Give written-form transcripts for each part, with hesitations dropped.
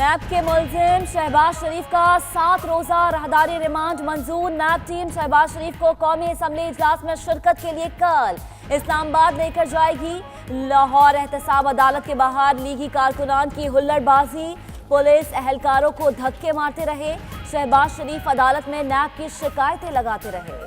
नैब के मुलजिम शहबाज शरीफ का 7 रोजा राहदारी रिमांड मंजूर। नैब टीम शहबाज शरीफ को कौमी असम्बली इजलास में शिरकत के लिए कल इस्लामाबाद लेकर जाएगी। लाहौर एहतसाब अदालत के बाहर लीगी कारकुनान की हुल्लड़बाजी, पुलिस एहलकारों को धक्के मारते रहे। शहबाज शरीफ अदालत में नैब की शिकायतें लगाते रहे।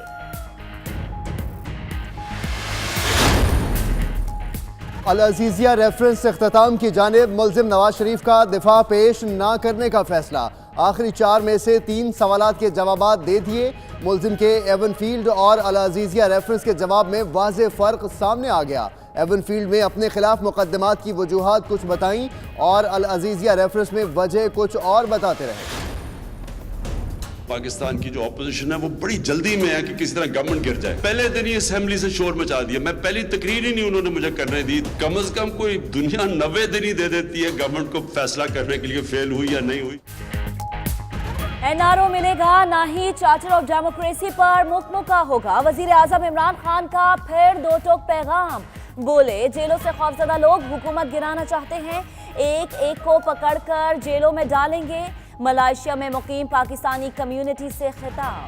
अल अजीजिया रेफरेंस इख्तिताम की जानिब मुल्जिम नवाज शरीफ का दिफा पेश न करने का फैसला। आखिरी 4 में से 3 सवालात के जवाबात दे दिए। मुल्जिम के एवन फील्ड और अल अजीजिया रेफरेंस के जवाब में वाज़ेह फ़र्क सामने आ गया। एवन फील्ड में अपने खिलाफ मुकदमात की वजूहात कुछ बताई और अल अजीजिया रेफरेंस में वजह कुछ और बताते रहे। पाकिस्तान की जो ऑपोजिशन है वो बड़ी जल्दी में है कि किसी तरह गवर्नमेंट गिर जाए। पहले दिन ही असेंबली से शोर मचा दिया। मैं पहली तकरीर ही नहीं उन्होंने मुझे करने दी। कम से कम कोई दुनिया 90 दिन ही दे देती है गवर्नमेंट को फैसला करने के लिए फेल हुई या नहीं हुई। एनआरओ मिलेगा ना ही चार्टर ऑफ डेमोक्रेसी पर मुकमुका होगा। वजीर आजम इमरान खान का फिर दो टोक पैगाम। बोले जेलों से खौफजदा लोग हुकूमत गिराना चाहते हैं, एक एक को पकड़कर जेलों में डालेंगे। मलेशिया में मुकीम पाकिस्तानी कम्युनिटी से खिताब।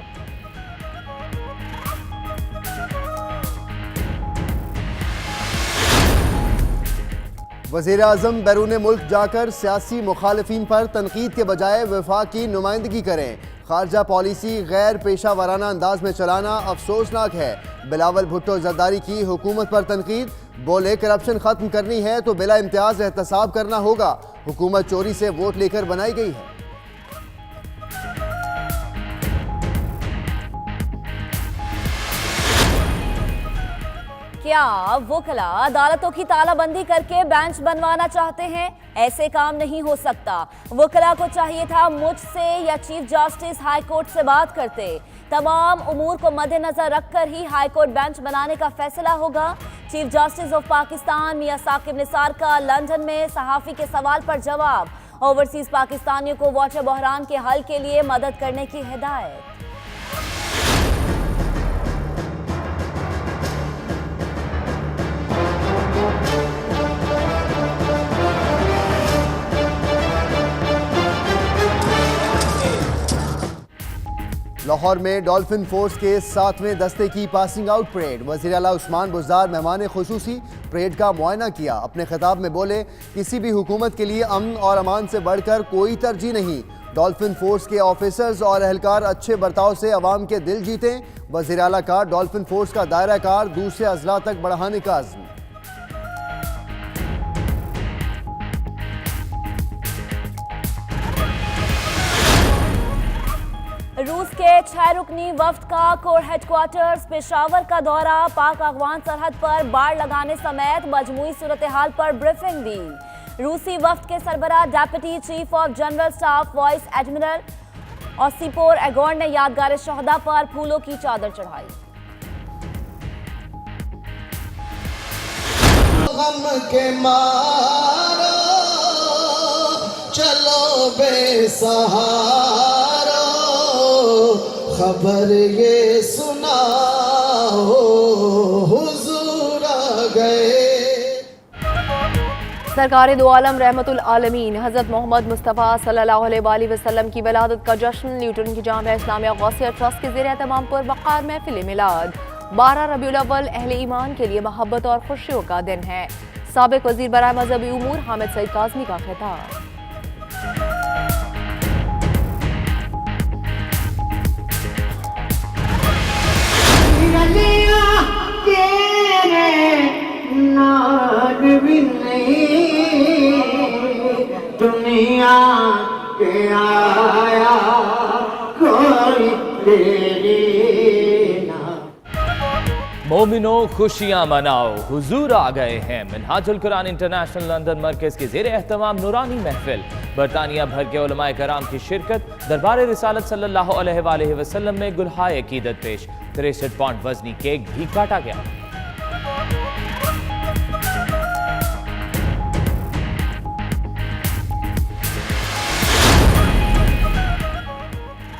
वज़ीर आज़म बैरून मुल्क जाकर सियासी मुखालिफिन पर तनकीद के बजाय वफाक की नुमाइंदगी करें। खारजा पॉलिसी गैर पेशा वाराना अंदाज में चलाना अफसोसनाक है। बिलावल भुट्टो जरदारी की हुकूमत पर तनकीद। बोले करप्शन खत्म करनी है तो बिला इम्तियाज एहतसाब करना होगा। हुकूमत चोरी से वोट लेकर बनाई गई है। क्या वकला अदालतों की तालाबंदी करके बेंच बनवाना चाहते हैं? ऐसे काम नहीं हो सकता। वकला को चाहिए था मुझसे या चीफ जस्टिस हाई कोर्ट से बात करते। तमाम उमूर को मद्देनजर रखकर ही हाई कोर्ट बेंच बनाने का फैसला होगा। चीफ जस्टिस ऑफ पाकिस्तान मियां साकिब निसार का लंदन में सहाफ़ी के सवाल पर जवाब। ओवरसीज पाकिस्तानियों को वाटर बहरान के हल के लिए मदद करने की हिदायत। लाहौर में डॉल्फिन फोर्स के 7वें दस्ते की पासिंग आउट परेड। वज़ीर आला उस्मान बुज़दार मेहमान खुसूसी परेड का मुआयना किया। अपने खिताब में बोले किसी भी हुकूमत के लिए अमन और अमान से बढ़कर कोई तरजीह नहीं। डॉल्फिन फोर्स के ऑफिसर्स और एहलकार अच्छे बर्ताव से अवाम के दिल जीतें। वज़ीर आला का डॉल्फिन फोर्स का दायरा कार दूसरे अजला तक बढ़ाने का अज़्म। रूस के 6 रुकनी वफ्द का कोर हेडक्वार्टर्स पेशावर का दौरा। पाक अफगान सरहद पर बाड़ लगाने समेत मजमूई सूरत हाल पर ब्रीफिंग दी। रूसी वफ्द के सरबराह deputy chief of general staff vice admiral Osipov Egor ने यादगार शहदा पर फूलों की चादर चढ़ाई। गम के मारो चलो बेसहारा, खबर ये सुनाओ हुजूर आ गए। सरकार दो आलम रहमतुल आलमीन हज़रत मोहम्मद मुस्तफ़ा सल्लल्लाहु अलैहि वसल्लम की विलादत का जश्न न्यूटन की जामिया इस्लामिया गौसिया ट्रस्ट के ज़ेर एहतमाम पर वक़ार महफिल मिलाद। 12 रबीउल अव्वल अहले ईमान के लिए मोहब्बत और खुशियों का दिन है। साबिक वज़ीर बराए मज़हबी उमूर हामिद सईद काज़मी का खिताब। दुनिया के आया कोई तेरी ना। मोमिनो खुशियां मनाओ, हुजूर आ गए हैं। मिनहाजुल कुरान इंटरनेशनल लंदन मरकज के जेर एहतमाम नूरानी महफिल। बरतानिया भर के उलमाए कराम की शिरकत। दरबार रिसालत सल्लल्लाहु अलैहि वसल्लम में गुलहाए अकीदत पेश। 63 पाउंड वजनी केक भी काटा गया।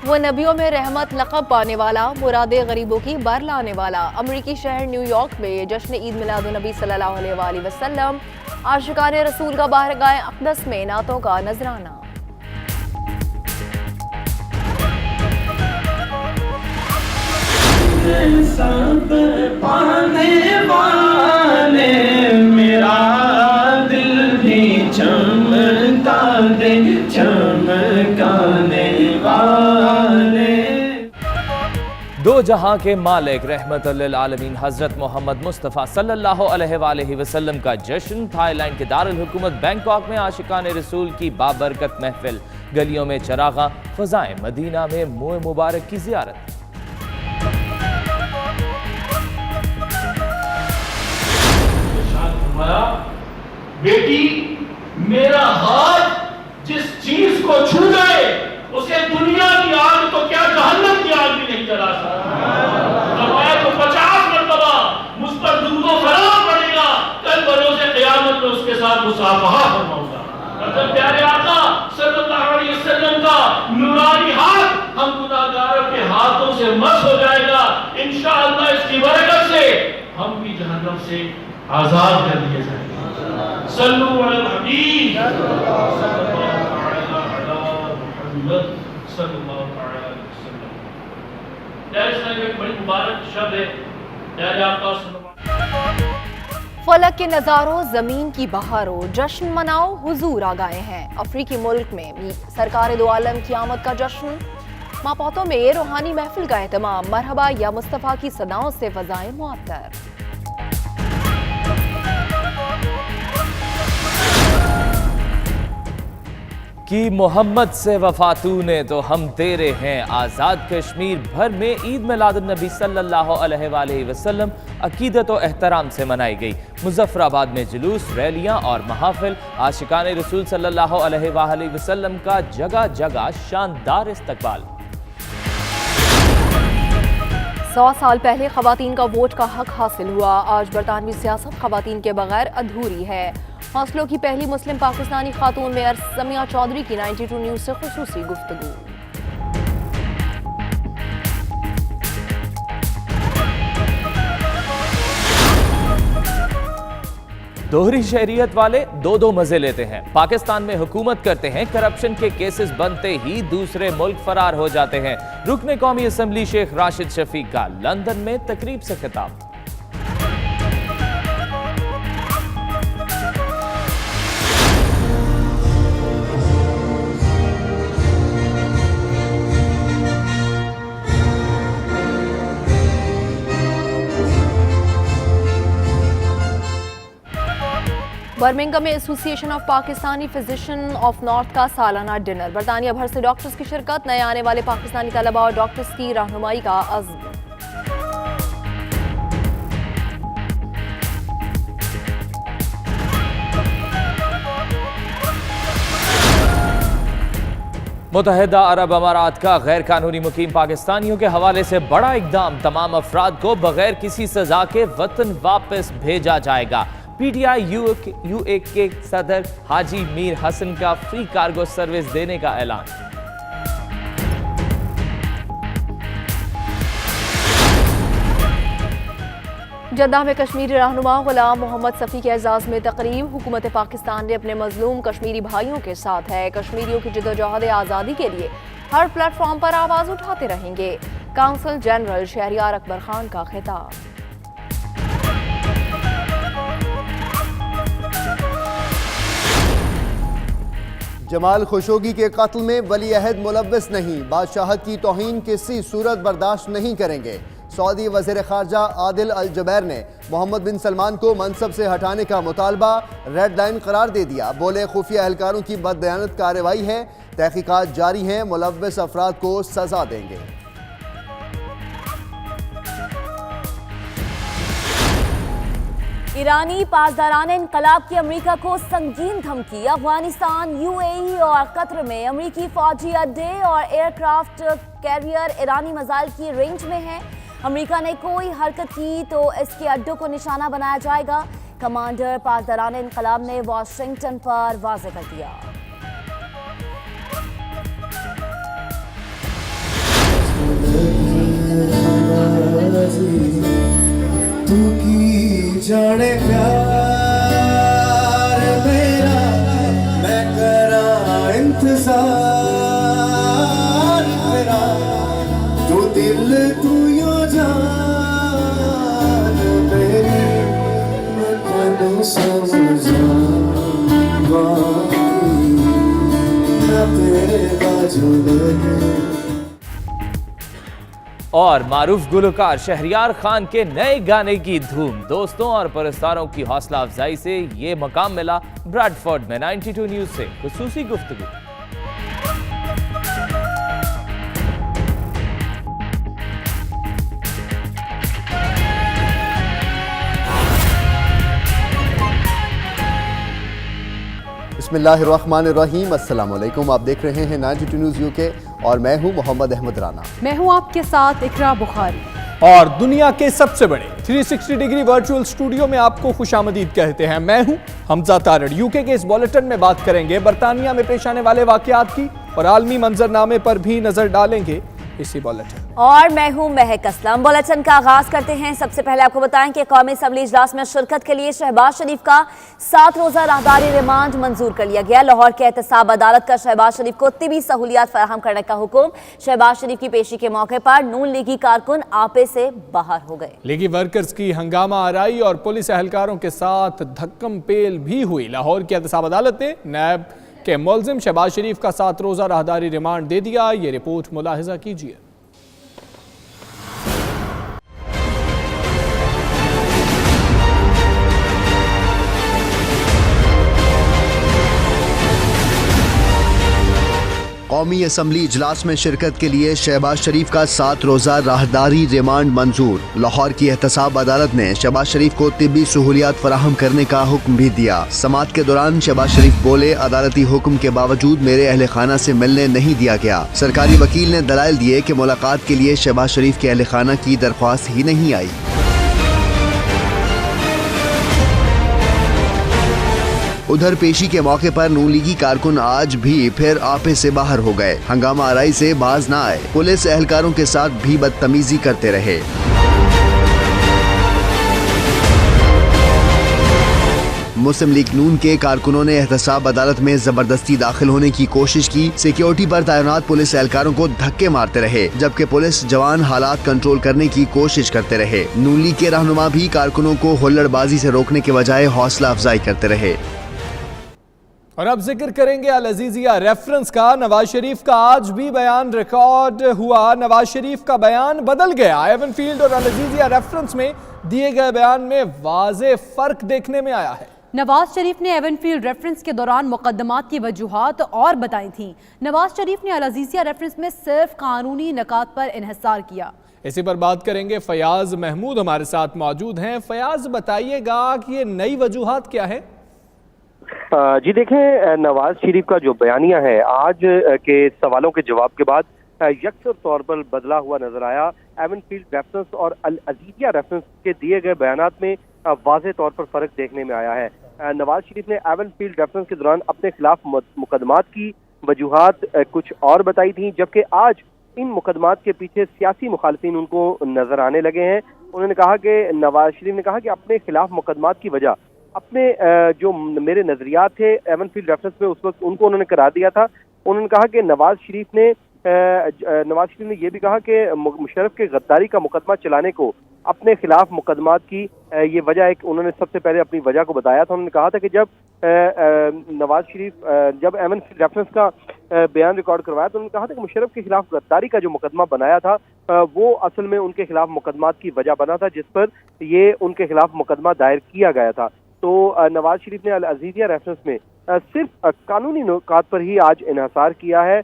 वो नबियों में रहमत लक़ब पाने वाला, मुरादे गरीबों की बर लाने वाला। अमरीकी शहर न्यूयॉर्क में जश्न ईद मिलादुन्नबी सल्लल्लाहु अलैहि वसल्लम आशिकाने रसूल का बारगाह अक़दस में नातों का नजराना। सब पाने वाले मेरा दिल भी चमका दे चमकाने वाले। दो जहां के मालिक रहमतुल्लिल आलमीन हजरत मोहम्मद मुस्तफ़ा सल्लल्लाहु अलैहि वसल्लम का जश्न। थाईलैंड के दारुल हुकूमत बैंकॉक में आशिकान रसूल की बाबरकत महफिल। गलियों में चरागा, फजाएं मदीना में मुए मुबारक की जियारत। बेटी, मेरा हाथ जिस चीज को छू जाए उसे दुनिया की आग तो क्या जहन्नम की आग भी नहीं जला सकता। फरमाया तो 50 मरतबा मुझ पर दुरूद सलाम पड़ेगा, कल बरोज़े क़यामत में उसके साथ मुसाफहा फरमाऊंगा। मतलब प्यारे आका सल्लल्लाहु अलैहि वसल्लम का नूरानी हाथ हम गुनाहगारों के हाथों से मस हो जाएगा। इंशाअल्लाह इसकी बरकत से हम भी जहन्नम से आजाद कर दिए जाएंगे। सल्लु अलल हबीब सल्लल्लाहु अलैहि वसल्लम। एक बड़ी मुबारक शब्द है प्यारे आका सल्लल्लाहु। फलक के नज़ारों, ज़मीन की बहारों, जश्न मनाओ हुजूर आ गए हैं। अफ्रीकी मुल्क में सरकार दो आलम क़यामत का जश्न। मापोतो में रूहानी महफिल का एहतमाम। मरहबा या मुस्तफ़ा की सदाओं से फ़ज़ाएं मुअत्तर। कि मोहम्मद से वफा तूने तो हम तेरे हैं। आज़ाद कश्मीर भर में ईद मिलादुन्नबी सल्लल्लाहु अलैहि वसल्लम अकीदत और एहतराम से मनाई गई। मुजफ्फराबाद में जुलूस, रैलियां और महफिल। आशिकान रसूल सल्लल्लाहु अलैहि वसल्लम का जगह जगह शानदार इस्तकबाल। 100 साल पहले खवातीन का वोट का हक हासिल हुआ। आज बरतानवी सियासत खवातीन के बगैर अधूरी है। हौसलों की पहली मुस्लिम पाकिस्तानी खातून मेयर समिया चौधरी की 92 न्यूज़ से खुसूसी गुफ्तगू। दोहरी शहरियत वाले दो मजे लेते हैं। पाकिस्तान में हुकूमत करते हैं, करप्शन के केसेस बनते ही दूसरे मुल्क फरार हो जाते हैं। रुकने कौमी असम्बली शेख राशिद शफीक का लंदन में तकरीब से खिताब। बर्मिंघम में association of Pakistani physician of north का सालाना डिनर। बरतानिया भर से डॉक्टर्स की शिरकत। नए आने वाले पाकिस्तानी तलबा और डॉक्टर्स की रहनुमाई का अज़्म। मुत्तहिदा अरब अमारात का गैर कानूनी मुकीम पाकिस्तानियों के हवाले से बड़ा इकदाम। तमाम अफराद को बगैर किसी सजा के वतन वापस भेजा जाएगा। PTI UA के सदर हाजी मीर हसन का फ्री कार्गो सर्विस देने का ऐलान। जद्दा में कश्मीरी रहनुमा गुलाम मोहम्मद सफ़ी के एजाज़ में तकरीब। हुकूमत पाकिस्तान ने अपने मजलूम कश्मीरी भाइयों के साथ है। कश्मीरियों की जदोजहद आज़ादी के लिए हर प्लेटफॉर्म पर आवाज़ उठाते रहेंगे। काउंसिल जनरल शहरियार अकबर खान का खिताब। जमाल खशोगी के कत्ल में वली अहद मुलव्वस नहीं। बादशाहत की तौहीन किसी सूरत बर्दाश्त नहीं करेंगे। सऊदी वज़ीर ख़ारजा आदिल अल जुबैर ने मोहम्मद बिन सलमान को मनसब से हटाने का मुतालबा रेड लाइन करार दे दिया। बोले खुफिया एहलकारों की बददयानत कार्रवाई है, तहकीकात जारी हैं, मुलव्वस अफराद को सजा देंगे। ईरानी पासदारान इनकलाब की अमेरिका को संगीन धमकी। अफगानिस्तान, UAE और कतर में अमेरिकी फौजी अड्डे और एयरक्राफ्ट कैरियर ईरानी मिसाइल की रेंज में हैं। अमेरिका ने कोई हरकत की तो इसके अड्डों को निशाना बनाया जाएगा। कमांडर पासदारान इनकलाब ने वाशिंगटन पर वाज़ेह कर दिया। तू की जाने प्यार मेरा, मैं करा इंतजार तेरा। तू दिल तू यो जान मैं तेरे बाजू लगे। और मारूफ गुलकार शहरियार खान के नए गाने की धूम, दोस्तों और परस्तारों की हौसला अफजाई से ये मकाम मिला ब्रैडफोर्ड में। 92 न्यूज से खुसूसी गुफ्तगू। बिस्मिल्लाहिर्रहमानिर्रहीम, अस्सलाम वालेकुम। आप देख रहे हैं 92 न्यूज़ यूके और मैं हूं मोहम्मद अहमद राना। मैं हूं आपके साथ इकरा बुखारी। और दुनिया के सबसे बड़े 360 डिग्री वर्चुअल स्टूडियो में आपको खुशामदीद कहते हैं। मैं हूं हमजा तारड़। यूके के इस बुलेटिन में बात करेंगे बरतानिया में पेश आने वाले वाकयात की और आलमी मंजरनामे पर भी नजर डालेंगे इसी बुलेटिन। और मैं हूं महक असलम। बुलेटिन का आगाज करते हैं। सबसे पहले आपको बताएं कि कौमी असम्बली इजलास में शिरकत के लिए शहबाज शरीफ का 7 रोजा राहदारी रिमांड मंजूर कर लिया गया। लाहौर के एहतसाब अदालत का शहबाज शरीफ को तिबी सहूलियात फराहम करने का हुक्म। शहबाज शरीफ की पेशी के मौके पर नून लीगी कारकुन आपे से बाहर हो गए। लीगी वर्कर्स की हंगामा आराई और पुलिस एहलकारों के साथ धक्कम पेल भी हुई। लाहौर की एहतसाब अदालत ने नैब के मुलजिम शहबाज शरीफ का 7 रोजा राहदारी रिमांड दे दिया। ये रिपोर्ट मुलाहिजा कीजिए। कौमी असम्बली इजलास में शिरकत के लिए शहबाज शरीफ का 7 रोजा राहदारी रिमांड मंजूर। लाहौर की एहतसाब अदालत ने शहबाज शरीफ को तिब्बी सहूलियात फराहम करने का हुक्म भी दिया। समाअत के दौरान शहबाज शरीफ बोले, अदालती हुक्म के बावजूद मेरे अहले खाना से मिलने नहीं दिया गया। सरकारी वकील ने दलाइल दिए कि मुलाकात के लिए शहबाज शरीफ के अहले खाना की दरख्वास्त ही नहीं आई। उधर पेशी के मौके पर नून लीगी कारकुन आज भी फिर आपे से बाहर हो गए। हंगामा आराई से बाज न आए। पुलिस एहलकारों के साथ भी बदतमीजी करते रहे। मुस्लिम लीग नून के कारकुनों ने एहतसाब अदालत में जबरदस्ती दाखिल होने की कोशिश की। सिक्योरिटी पर तैनात पुलिस एहलकारों को धक्के मारते रहे, जबकि पुलिस जवान हालात कंट्रोल करने की कोशिश करते रहे। नून लीग के रहनुमा भी कारकुनों को हुल्लड़बाजी से रोकने के बजाय हौसला अफजाई करते रहे। और अब जिक्र करेंगे अल अजीजिया रेफरेंस का। नवाज शरीफ का आज भी बयान रिकॉर्ड हुआ। नवाज शरीफ का बयान बदल गया। एवनफील्ड और अल अजीजिया रेफरेंस में दिए गए बयान में वाज़े फर्क देखने में आया है। नवाज शरीफ ने एवनफील्ड रेफरेंस के दौरान मुकदमात की वजूहात और बताई थी। नवाज शरीफ ने अल अजीजिया रेफरेंस में सिर्फ कानूनी नकात पर इन्हिसार किया। इसी पर बात करेंगे। फयाज महमूद हमारे साथ मौजूद हैं। फयाज, बताइएगा कि ये नई वजूहात क्या है? जी देखें, नवाज शरीफ का जो बयानिया है आज के सवालों के जवाब के बाद यकसर तौर पर बदला हुआ नजर आया। एवनफील्ड रेफरेंस और अल अजीजिया रेफरेंस के दिए गए बयानात में वाज़े तौर पर फर्क देखने में आया है। नवाज शरीफ ने एवनफील्ड रेफरेंस के दौरान अपने खिलाफ मुकदमात की वजूहात कुछ और बताई थी, जबकि आज इन मुकदमात के पीछे सियासी मुखालिफिन उनको नजर आने लगे हैं। उन्होंने कहा कि नवाज शरीफ ने कहा कि अपने खिलाफ मुकदमात की वजह अपने जो मेरे नजरियात थे एवनफील्ड रेफरेंस में उस वक्त उनको उन्होंने करार दिया था। उन्होंने कहा कि नवाज शरीफ ने यह भी कहा कि मुशर्रफ के गद्दारी का मुकदमा चलाने को अपने खिलाफ मुकदमात की ये वजह एक उन्होंने सबसे पहले अपनी वजह को बताया था। उन्होंने कहा था कि जब नवाज शरीफ जब एवनफील्ड रेफरेंस का बयान रिकॉर्ड करवाया तो उन्होंने कहा था कि मुशर्रफ के खिलाफ गद्दारी का जो मुकदमा बनाया था वो असल में उनके खिलाफ मुकदमात की वजह बना था, जिस पर ये उनके खिलाफ मुकदमा दायर किया गया था। तो नवाज शरीफ ने अल अजीजिया रेफरेंस में सिर्फ कानूनी नुकात पर ही आज इन्हिसार किया है।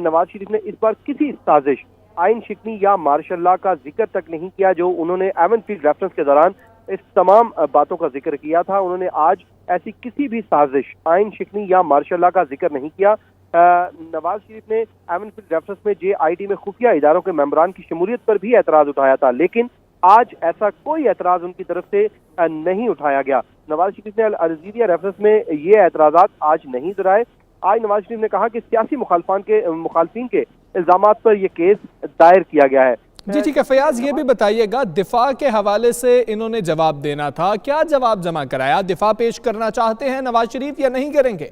नवाज शरीफ ने इस बार किसी साजिश, आइन शिकनी या मार्शल लॉ का जिक्र तक नहीं किया जो उन्होंने एवनफील्ड रेफरेंस के दौरान इस तमाम बातों का जिक्र किया था। उन्होंने आज ऐसी किसी भी साजिश, आइन शिकनी या मार्शल लॉ का जिक्र नहीं किया। नवाज शरीफ ने एवनफील्ड रेफरेंस में JIT में खुफिया इदारों के मेंबरान की शमूलियत पर भी एतराज उठाया था, लेकिन आज ऐसा कोई एतराज उनकी तरफ से नहीं उठाया गया। नवाज शरीफ ने अल अजीजिया रेफरेंस में ये एतराज़ात आज नहीं दोहराए। आज नवाज शरीफ ने कहा कि सियासी मुखालफिन के इल्जामात पर यह केस दायर किया गया है। जी ठीक है फयाज, ये भी बताइएगा, दिफा के हवाले से इन्होंने जवाब देना था, क्या जवाब जमा कराया? दिफा पेश करना चाहते हैं नवाज शरीफ या नहीं करेंगे?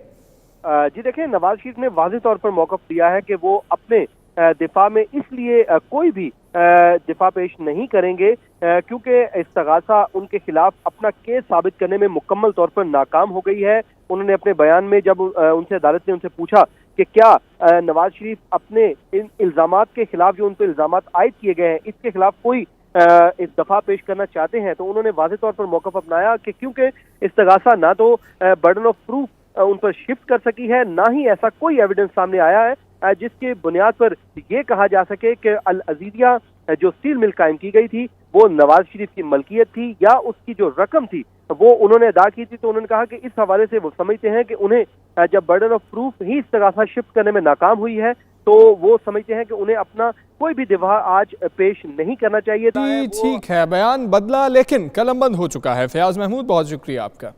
जी देखिए, नवाज शरीफ ने वाज़ेह तौर पर मौक़िफ़ दिया है कि वो अपने दिफा में इसलिए कोई भी दिफा पेश नहीं करेंगे क्योंकि इस्तगासा उनके खिलाफ अपना केस साबित करने में मुकम्मल तौर पर नाकाम हो गई है। उन्होंने अपने बयान में जब उनसे अदालत ने उनसे पूछा कि क्या नवाज शरीफ अपने इन इल्जामात के खिलाफ, जो उन पर इल्जामात आयद किए गए हैं, इसके खिलाफ कोई इस दफा पेश करना चाहते हैं, तो उन्होंने वाज़ेह तौर पर मौक़िफ़ अपनाया कि क्योंकि इस्तगासा ना तो बर्डन ऑफ प्रूफ उन पर शिफ्ट कर सकी है, ना ही ऐसा कोई एविडेंस सामने आया है जिसके बुनियाद पर ये कहा जा सके कि अल अजीजिया जो स्टील मिल कायम की गई थी वो नवाज शरीफ की मलकियत थी या उसकी जो रकम थी वो उन्होंने अदा की थी। तो उन्होंने कहा कि इस हवाले से वो समझते हैं कि उन्हें जब बर्डन ऑफ प्रूफ ही इस्तगासा शिफ्ट करने में नाकाम हुई है तो वो समझते हैं कि उन्हें अपना कोई भी दिवा आज पेश नहीं करना चाहिए था। ठीक है, बयान बदला लेकिन कलमबंद हो चुका है। फयाज महमूद, बहुत शुक्रिया आपका।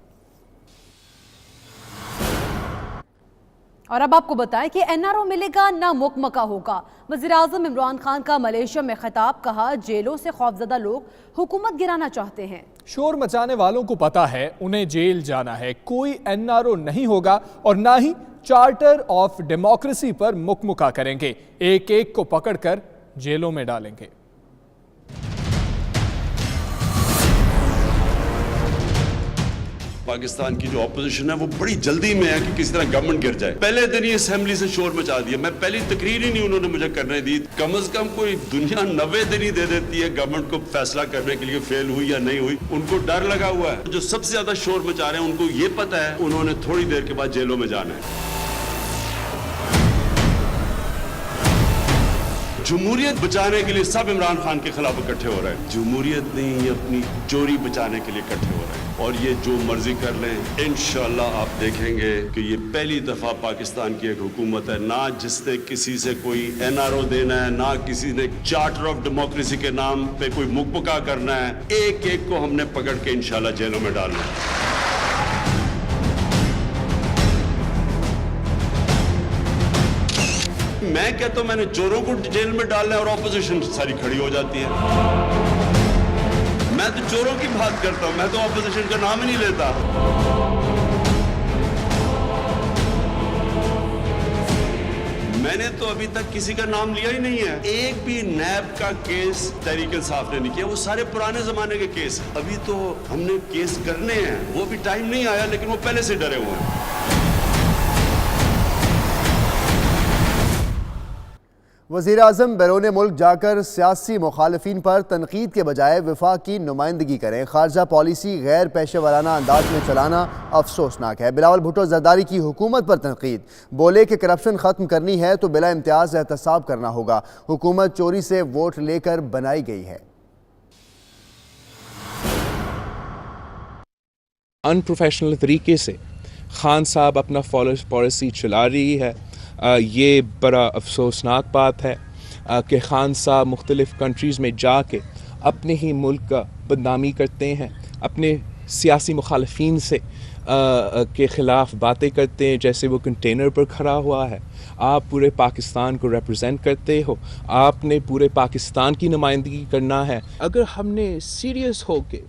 और अब आपको बताएं कि एनआरओ मिलेगा ना मुकमका होगा। वज़ीर-ए-आज़म इमरान खान का मलेशिया में खिताब, कहा जेलों से खौफजदा लोग हुकूमत गिराना चाहते हैं। शोर मचाने वालों को पता है उन्हें जेल जाना है, कोई एनआरओ नहीं होगा और ना ही चार्टर ऑफ डेमोक्रेसी पर मुकमुका करेंगे, एक एक को पकड़कर जेलों में डालेंगे। पाकिस्तान की जो ऑपोजिशन है वो बड़ी जल्दी में है कि किसी तरह गवर्नमेंट गिर जाए। पहले दिन ही असेंबली से शोर मचा दिया, मैं पहली तकरीर ही नहीं उन्होंने मुझे करने दी। कम से कम कोई दुनिया 90 दिन ही दे देती है गवर्नमेंट को फैसला करने के लिए फेल हुई या नहीं हुई। उनको डर लगा हुआ है। जो सबसे ज्यादा शोर मचा रहे हैं उनको ये पता है उन्होंने थोड़ी देर के बाद जेलों में जाना है। जमहूरियत बचाने के लिए सब इमरान खान के खिलाफ इकट्ठे हो रहे हैं। जमहूरियत नहीं, ये अपनी चोरी बचाने के लिए इकट्ठे हो रहे हैं और ये जो मर्जी कर लें। इंशाल्लाह आप देखेंगे कि ये पहली दफा पाकिस्तान की एक हुकूमत है ना जिसने किसी से कोई एनआरओ देना है, ना किसी ने चार्टर ऑफ डेमोक्रेसी के नाम पे कोई मुकबका करना है। एक एक को हमने पकड़ के इंशाल्लाह जेलों में डालना है। मैं कहता हूं मैंने चोरों को जेल में डालना है और ऑपोजिशन सारी खड़ी हो जाती है। मैं तो चोरों की बात करता हूं, मैं तो ऑपोजिशन का नाम ही नहीं लेता। मैंने तो अभी तक किसी का नाम लिया ही नहीं है। एक भी नैब का केस तहरीक इंसाफ ने नहीं किया, वो सारे पुराने जमाने के केस। अभी तो हमने केस करने हैं, वो भी टाइम नहीं आया, लेकिन वो पहले से डरे हुए हैं। वज़ीर-ए-आज़म बैरून मुल्क जाकर सियासी मुखालिफिन पर तनकीद के बजाय वफाक की नुमाइंदगी करें। खारजा पॉलिसी गैर पेशे वाराना अंदाज में चलाना अफसोसनाक है। बिलावल भुट्टो जरदारी की हुकूमत पर तनकीद, बोले कि करप्शन ख़त्म करनी है तो बिला इम्तियाज़ एहतसाब करना होगा। हुकूमत चोरी से वोट लेकर बनाई गई है। अनप्रोफेशनल तरीके से खान साहब अपना पॉलिसी चला रही है। ये बड़ा अफसोसनाक बात है कि खान साहब मुख्तलिफ़ कंट्रीज़ में जाके अपने ही मुल्क का बदनामी करते हैं, अपने सियासी मुखालफीन से के ख़िलाफ़ बातें करते हैं जैसे वो कंटेनर पर खड़ा हुआ है। आप पूरे पाकिस्तान को रिप्रेजेंट करते हो, आपने पूरे पाकिस्तान की नुमाइंदगी करना है। अगर हमने सीरियस हो के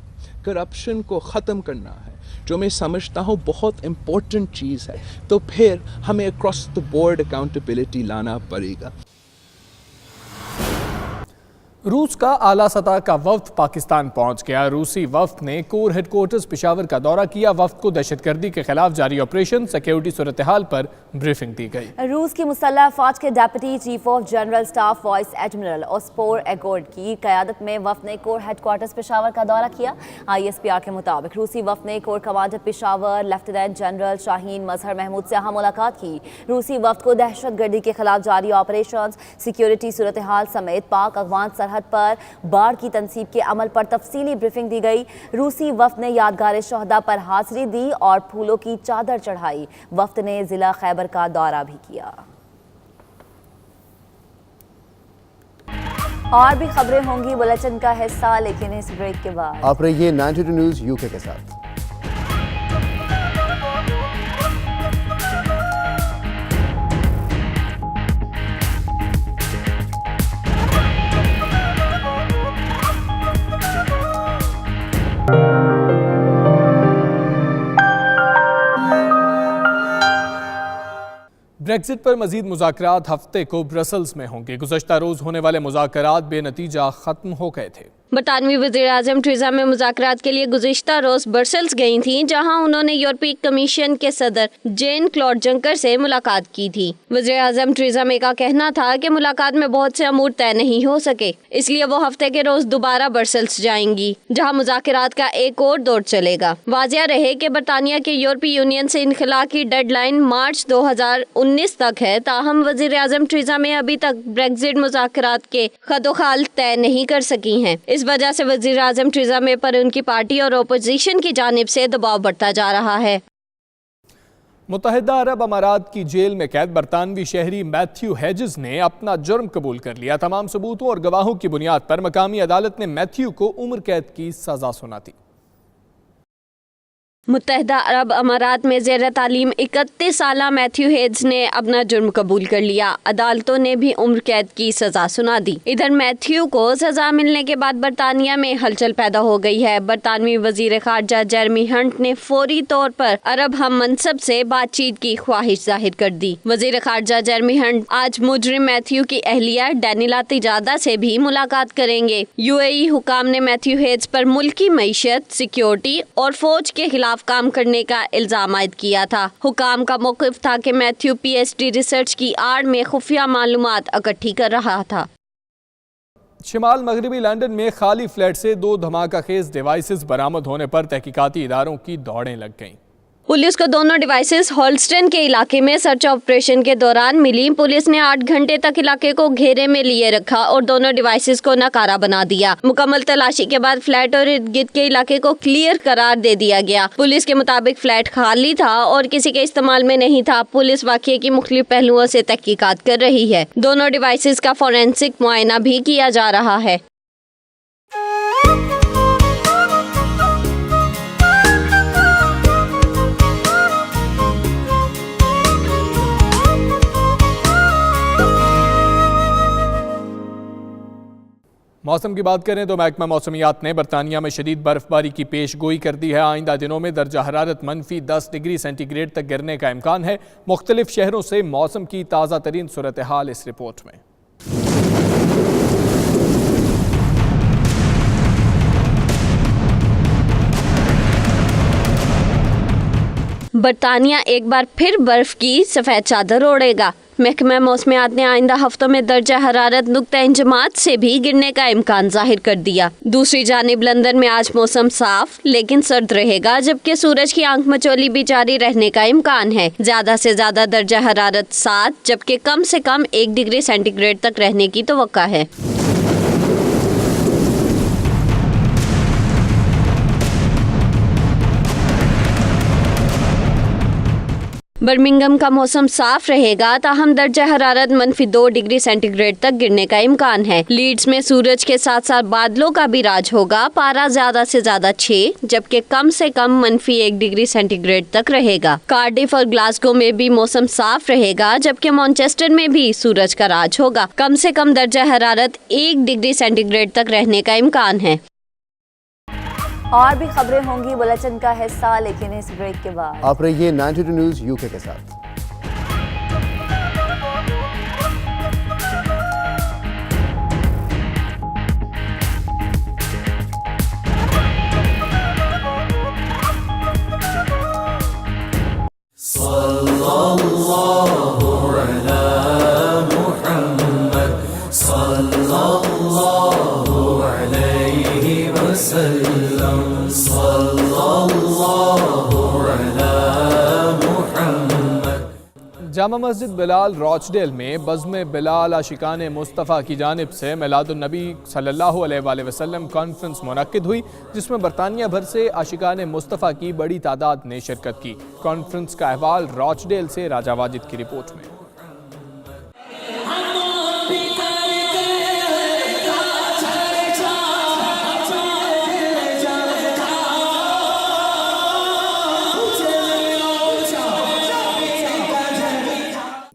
करप्शन को ख़त्म करना है, जो मैं समझता हूँ बहुत इम्पोर्टेंट चीज़ है, तो फिर हमें अक्रॉस द बोर्ड अकाउंटेबिलिटी लाना पड़ेगा। रूस का आला सतह का वफ्द पाकिस्तान पहुंच गया। रूसी वफ्द ने कोर हेडक्वार्टर्स पेशावर का दौरा किया। वफ्द को दहशतगर्दी के खिलाफ जारी ऑपरेशन, सिक्योरिटी सूरत हाल पर ब्रीफिंग दी गई। रूस की मुसल्लह अफवाज के deputy chief of general staff vice admiral Osipov Egor की क़यादत में वफ्द ने कोर हेडक्वार्टर्स पेशावर का दौरा किया। ISPR के मुताबिक रूसी वफ्द ने corps commander Peshawar lieutenant general Shaheen Mazhar Mahmood से अहम मुलाकात की। रूसी वफ्द को दहशतगर्दी के खिलाफ जारी ऑपरेशन, सिक्योरिटी सूरत हाल समेत पाक अफगान सरहद पर बाढ़ की तनसीब के अमल पर तफसीली ब्रीफिंग दी गई। रूसी वफ्द ने यादगार शहदा पर हाजिरी दी और फूलों की चादर चढ़ाई। वफ्द ने जिला खैबर का दौरा भी किया। और भी खबरें होंगी बुलेटिन का हिस्सा, लेकिन इस ब्रेक के बाद आप रहिए 92 न्यूज़ UK के साथ। ब्रेक्जिट पर मजीद मुज़ाकरात हफ्ते को ब्रसल्स में होंगे। गुज़श्ता रोज़ होने वाले मुज़ाकरात बेनतीजा ख़त्म हो गए थे। बरतानवी वज़ीर-ए-आज़म टेरेसा मे मुज़ाकरात के लिए गुज़िश्ता रोज़ ब्रसेल्स गई थीं, जहां उन्होंने यूरोपीय कमीशन के सदर जेन क्लॉड जंकर से मुलाकात की थी। वज़ीर-ए-आज़म टेरेसा मे का कहना था कि मुलाकात में बहुत से अमूर तय नहीं हो सके, इसलिए वो हफ्ते के रोज दोबारा ब्रसेल्स जाएंगी, जहां मुज़ाकरात का एक और दौर चलेगा। वाज़िया रहे कि बरतानिया के यूरोपीय यूनियन से इनखला की डेडलाइन मार्च 2019 तक है, ताहम वज़ीर-ए-आज़म टेरेसा मे अभी तक ब्रेक्जिट मुज़ाकरात के खदोखाल तय नहीं कर सकी हैं। इस वजह से वज़ीर-ए-आज़म टेरेसा मे पर उनकी पार्टी और ओपोजिशन की जानिब से दबाव बढ़ता जा रहा है। मुत्तहिदा अरब अमारात की जेल में कैद बरतानवी शहरी मैथ्यू हेजेस ने अपना जुर्म कबूल कर लिया। तमाम सबूतों और गवाहों की बुनियाद पर मकामी अदालत ने मैथ्यू को उम्र कैद की सजा सुनाई। मुत्तहिदा अरब अमारात में ज़ेर तालीम 31 साला मैथ्यू हेज ने अपना जुर्म कबूल कर लिया। अदालतों ने भी उम्र कैद की सजा सुना दी। इधर मैथ्यू को सजा मिलने के बाद बरतानिया में हलचल पैदा हो गई है। बरतानवी वजीर खारजा जेरेमी हंट ने फौरी तौर पर अरब हम मनसब से बातचीत की ख्वाहिश जाहिर कर दी। वजीर खारजा जेरेमी हंट आज मुजरिम मैथ्यू की अहलिया डैनिला तिजादा से भी मुलाकात करेंगे। UAE हुकाम ने मैथ्यू हेज पर मुल्की मईशत, सिक्योरिटी और फौज के खिलाफ काम करने का इल्जाम आयद किया था। हुकाम का मौक़िफ़ था कि मैथ्यू PhD रिसर्च की आड़ में खुफिया मालूमात इकट्ठी कर रहा था। शिमाल मगरबी लंदन में खाली फ्लैट से 2 धमाका खेज डिवाइसेस बरामद होने पर तहकीकाती इदारों की दौड़ें लग गईं। पुलिस को दोनों डिवाइसेस हॉल्स्टन के इलाके में सर्च ऑपरेशन के दौरान मिली। पुलिस ने 8 घंटे तक इलाके को घेरे में लिए रखा और दोनों डिवाइसेस को नाकारा बना दिया। मुकम्मल तलाशी के बाद फ्लैट और इर्द गिर्द के इलाके को क्लियर करार दे दिया गया। पुलिस के मुताबिक फ्लैट खाली था और किसी के इस्तेमाल में नहीं था। पुलिस वाक़ये की मुख्तलिफ पहलुओं से तहकीकात कर रही है। दोनों डिवाइसेस का फोरेंसिक मुआयना भी किया जा रहा है। मौसम की बात करें तो महकमा मौसमियात ने बरतानिया में शदीद बर्फबारी की पेश गोई कर दी है। आइंदा दिनों में दर्जा हरारत -10 डिग्री सेंटीग्रेड तक गिरने का इम्कान है। मुख्तलिफ शहरों से मौसम की ताज़ा तरीन सूरत हाल इस रिपोर्ट में। बरतानिया एक बार फिर बर्फ की सफ़ेद चादर ओढ़ेगा। महकमा मौसमियात ने आइंदा हफ्तों में दर्जा हरारत नुक्ता इंजमात से भी गिरने का इम्कान जाहिर कर दिया। दूसरी जानिब लंदन में आज मौसम साफ लेकिन सर्द रहेगा, जबकि सूरज की आंख मचोली भी जारी रहने का इम्कान है। ज्यादा से ज्यादा दर्जा हरारत 7 जबकि कम से कम 1 डिग्री सेंटीग्रेड तक रहने की तवक्का है। बर्मिंघम का मौसम साफ रहेगा, ताहम दर्जा हरारत -2 डिग्री सेंटीग्रेड तक गिरने का इम्कान है। लीड्स में सूरज के साथ साथ बादलों का भी राज होगा। पारा ज्यादा से ज्यादा 6 जबकि कम से कम -1 डिग्री सेंटीग्रेड तक रहेगा। कार्डिफ और ग्लासगो में भी मौसम साफ रहेगा, जबकि मैनचेस्टर में भी सूरज का राज होगा। कम से कम दर्जा हरारत 1 डिग्री सेंटीग्रेड तक रहने का इम्कान है। और भी खबरें होंगी बुलेटिन का हिस्सा, लेकिन इस ब्रेक के बाद आप रहिए 92 न्यूज़ UK के साथ। जामा मस्जिद बिलाल रॉचडेल में बज़्म बिलाल आशिकाने मुस्तफ़ा की जानिब से मिलादुन नबी सल्लल्लाहु अलैहि वसल्लम कॉन्फ्रेंस मुनक्किद हुई, जिसमें बरतानिया भर से आशिकाने मुस्तफ़ा की बड़ी तादाद ने शिरकत की। कॉन्फ्रेंस का अहवाल रॉचडेल से राजा वाजिद की रिपोर्ट में।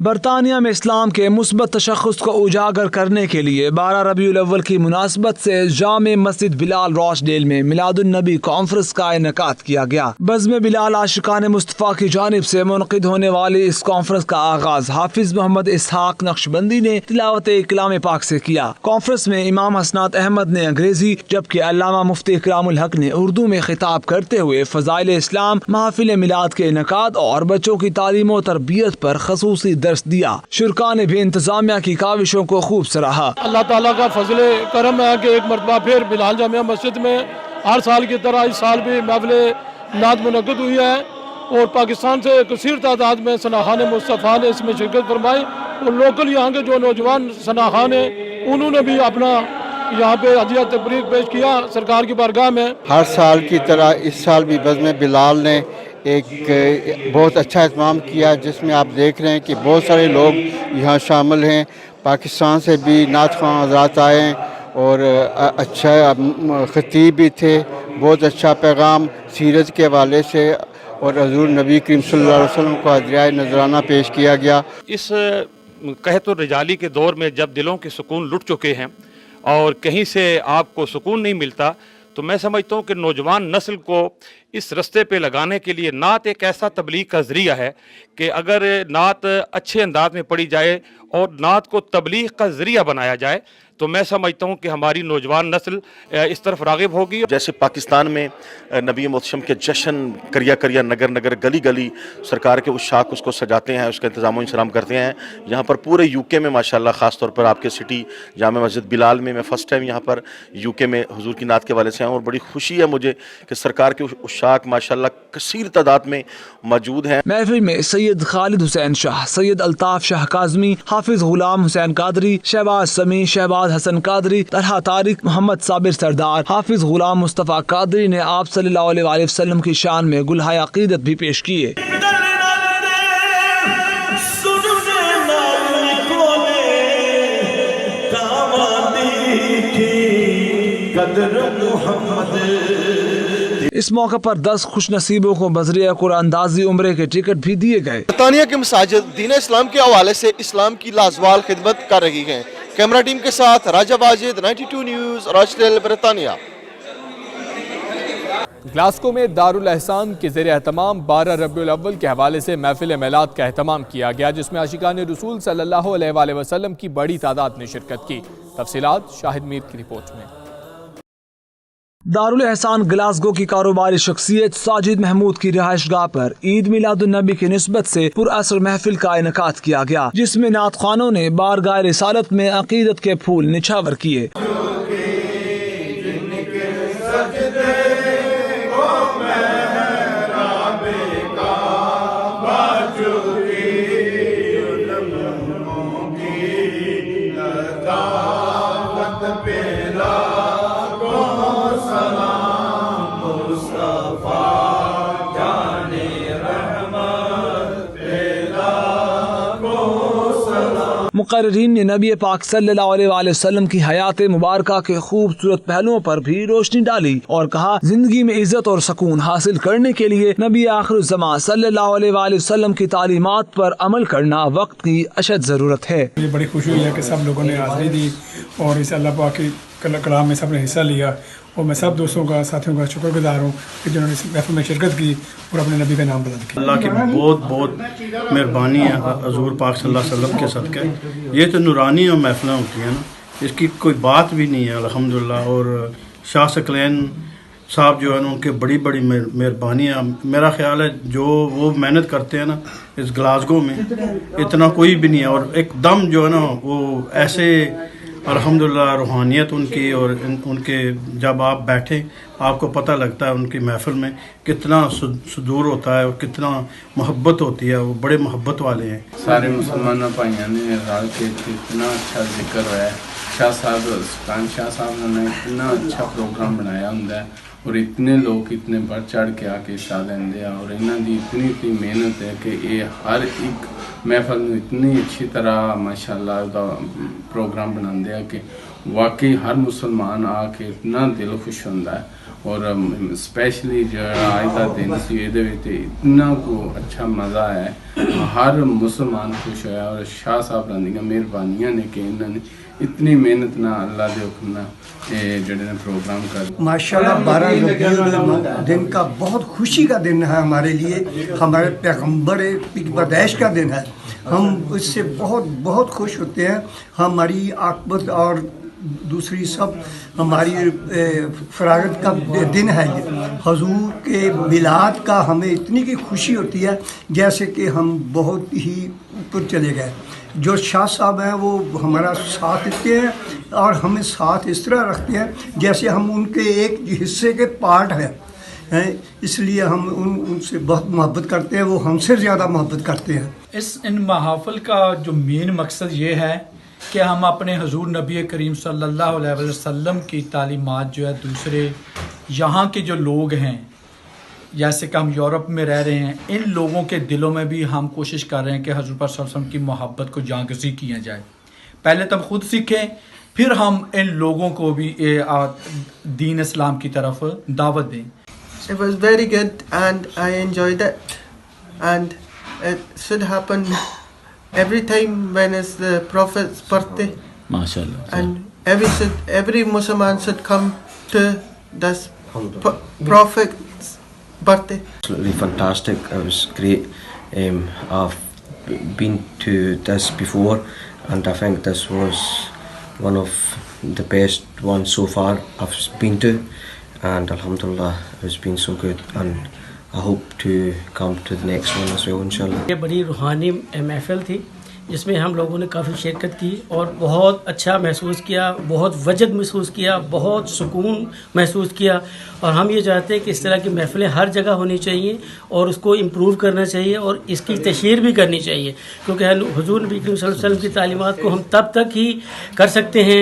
बरतानिया में इस्लाम के मुस्बत तशख़्ख़ुस को उजागर करने के लिए 12 रबीउल अव्वल की मुनासबत से जामे मस्जिद बिलाल रॉचडेल में मिलादुन नबी कॉन्फ्रेंस का इनेकाद किया गया। बज़्म बिलाल आशिकान मुस्तफ़ा की जानिब से मुनक़िद होने वाली इस कॉन्फ्रेंस का आगाज हाफिज मोहम्मद इसहाक नक्शबंदी ने तिलावत कलाम पाक से किया। कॉन्फ्रेंस में इमाम हसनात अहमद ने अंग्रेजी जबकि अल्लामा मुफ्ती इकरामुल हक ने उर्दू में खिताब करते हुए फ़ज़ाइल इस्लाम, महफिल मिलाद के इनेकाद और बच्चों की तालीम और तरबियत पर ख़ुसूसी दर्स दिया। शुरका ने भी इंतजामिया की काविशों को खूब सराहा। अल्लाह ताला का फजले करम है कि एक मरतबा फिर बिलाल जामिया मस्जिद में हर साल की तरह इस साल भी महफिल नात मुनक़्क़िद हुई है और पाकिस्तान से कसीर तादाद में सनाखान मुस्तफ़ा ने इसमें शिरकत फरमाई और लोकल यहाँ के जो नौजवान सनाखान हैं उन्होंने भी अपना यहाँ पे हदिया तबरीक पेश किया सरकार की बारगाह में। हर साल की तरह इस साल भी बज़्म बिलाल ने एक बहुत अच्छा इत्माम किया जिसमें आप देख रहे हैं कि बहुत सारे लोग यहाँ शामिल हैं। पाकिस्तान से भी नात ख़्वां हज़रात आए और अच्छा ख़तीब भी थे। बहुत अच्छा पैगाम सीरत के हवाले से और हज़ूर नबी करीम सल्लल्लाहु अलैहि वसल्लम को हदिया नजराना पेश किया गया। इस कहतो रिजाली के दौर में जब दिलों के सुकून लुट चुके हैं और कहीं से आपको सुकून नहीं मिलता, तो मैं समझता हूँ कि नौजवान नस्ल को इस रस्ते पे लगाने के लिए नात एक ऐसा तबलीग का ज़रिया है कि अगर नात अच्छे अंदाज में पढ़ी जाए और नात को तबलीग का ज़रिया बनाया जाए तो मैं समझता हूँ कि हमारी नौजवान नस्ल इस तरफ राग़िब होगी। जैसे पाकिस्तान में नबी मोहम्मद के जश्न करिया करिया नगर नगर गली गली सरकार के उशाक उसको सजाते हैं, उसका इंतज़ाम इंतज़ाम करते हैं। यहाँ पर पूरे यूके में माशाल्लाह ख़ास तौर पर आपके सिटी जामे मस्जिद बिलाल में मैं फ़र्स्ट टाइम यहाँ पर यूके में हुजूर की नात के वाले से आया और बड़ी खुशी है मुझे कि सरकार के उशाक माशाल्लाह कसीर तादाद में मौजूद हैं। महफिल में सैयद खालिद हुसैन शाह, सैयद अल्ताफ़ शाह काज़मी, हाफिज़ गुलाम हुसैन कादरी, शहबाज समी, शहबाज हसन कादरी, तलहा तारिक, मोहम्मद साबिर सरदार, हाफिज़ गुलाम मुस्तफ़ा कादरी ने आप सल्लल्लाहु अलैहि वसल्लम की शान में गुलहाए अक़ीदत भी पेश किए। इस मौके पर 10 खुश नसीबों को बज़रिया कुरानंदाज़ी उम्रे के टिकट भी दिए गए। बरतानिया के मसाजिद दीन इस्लाम के हवाले से इस्लाम की लाजवाल खिदमत कर रही हैं। कैमरा टीम के साथ राजा वाजिद, 92 न्यूज़, रॉचडेल, बरतानिया। ग्लासगो में दारुल एहसान के ज़रिए एहतमाम 12 रबीउल अव्वल के हवाले से महफिल मिलाद का एहतमाम किया गया, जिसमें आशिकान रसूल सल्लल्लाहु अलैहि वसल्लम की बड़ी तादाद ने शिरकत की। तफसीलात शाहिद मीर की रिपोर्ट में। दारुल एहसान ग्लासगो की कारोबारी शख्सियत साजिद महमूद की रिहाइशगाह पर ईद मिलादुन नबी की निस्बत से पुरअसर महफिल का इनेकाद किया गया, जिसमें नात ख़्वानों ने बारगाह रिसालत में अकीदत के फूल निछावर किए। मुक़र्रिरीन ने नबी पाक सल्लल्लाहु अलैहि वसल्लम की हयात मुबारका के खूबसूरत पहलुओं पर भी रोशनी डाली और कहा, जिंदगी में इज्जत और सुकून हासिल करने के लिए नबी आखिरुज़्ज़मान सल्लल्लाहु अलैहि वसल्लम की तालीमात पर अमल करना वक्त की अशद ज़रूरत है। मुझे बड़ी खुशी हुई है कि सब लोगों ने हाज़िरी दी और इस अल्लाह पाक की कलाम में सब ने हिस्सा लिया और मैं सब दोस्तों का, साथियों का शुक्रगुजार हूँ कि जिन्होंने इस महफिल में शिरकत की और अपने नबी का नाम बुलंद किया। अल्लाह की बहुत बहुत मेहरबानी है हज़ूर पाक सल्लल्लाहु अलैहि वसल्लम के सदक़े। ये तो नूरानी और महफिलें होती हैं ना, इसकी कोई बात भी नहीं है अल्हम्दुलिल्लाह। और शाह सकलैन साहब जो है ना, उनके बड़ी बड़ी मेहरबानी है। मेरा ख्याल है जो वो मेहनत करते हैं ना इस ग्लासगो में, इतना कोई भी नहीं है। और एकदम जो है ना वो ऐसे अल्हम्दुलिल्लाह रूहानियत उनकी और उनके जब आप बैठे आपको पता लगता है उनकी महफिल में कितना सुदूर होता है और कितना मोहब्बत होती है। वो बड़े मोहब्बत वाले हैं। सारे मुसलमानों भाइयों ने रल के इतना अच्छा जिक्र है। शाह साहब ने इतना अच्छा प्रोग्राम बनाया होंगे और इतने लोग इतने बढ़ चढ़ के आके हिस्सा लेंगे और इन्हों की इतनी मेहनत है कि ये हर एक महफल में इतनी अच्छी तरह माशाल्लाह का प्रोग्राम बनाते हैं कि वाकई हर मुसलमान आके इतना दिल खुश होता है और स्पेशली जो आज का दिन सी ये इतना को अच्छा मज़ा है हर मुसलमान खुश होया और शाह साहब दी मेहरबानियां ने कि इन्होंने इतनी मेहनत ना अल्लाह के हुक्म ना जड़े प्रोग्राम कर माशाल्लाह 12 रबीउल दिन का बहुत खुशी का दिन है हमारे लिए, हमारे पैगम्बर पैदाइश का दिन है। हम इससे बहुत बहुत खुश होते हैं। हमारी आकबत और दूसरी सब हमारी फरागत का दिन है ये। हजूर के मिलाद का हमें इतनी की खुशी होती है जैसे कि हम बहुत ही ऊपर चले गए। जो शाह साहब हैं वो हमारा साथ देते हैं और हमें साथ इस तरह रखते हैं जैसे हम उनके एक हिस्से के पार्ट हैं, इसलिए हम उनसे बहुत मोहब्बत करते हैं, वो हमसे ज़्यादा मोहब्बत करते हैं। इन महाफिल का जो मेन मकसद ये है कि हम अपने हुजूर नबी करीम सल्लल्लाहु अलैहि वसल्लम की तालीमात जो है दूसरे यहाँ के जो लोग हैं, जैसे कि हम यूरोप में रह रहे हैं, इन लोगों के दिलों में भी हम कोशिश कर रहे हैं कि हज़रत पाक सल्लल्लाहु अलैहि वसल्लम की मोहब्बत को जागज़ी किया जाए। पहले तो हम खुद सीखें, फिर हम इन लोगों को भी दीन इस्लाम की तरफ दावत दें। It was very good and I enjoyed it, and it should happen every time when it's the Prophet's birthday. MashaAllah. And every Muslim should come to this Prophet's birthday. Absolutely fantastic. It was great. I've been to this before, and I think this was one of the best ones so far I've been to, and alhamdulillah it's been so good, and I hope to come to the next one as well, inshallah. ये बड़ी रूहानी महफिल थी जिसमें हम लोगों ने काफ़ी शिरकत की और बहुत अच्छा महसूस किया, बहुत वजद महसूस किया, बहुत सुकून महसूस किया। और हम ये चाहते हैं कि इस तरह की महफिलें हर जगह होनी चाहिए और उसको इम्प्रूव करना चाहिए और इसकी तशहीर भी करनी चाहिए, क्योंकि हुजूर नबी करीम सल्लल्लाहु अलैहि वसल्लम की तालीमात को हम तब तक ही कर सकते हैं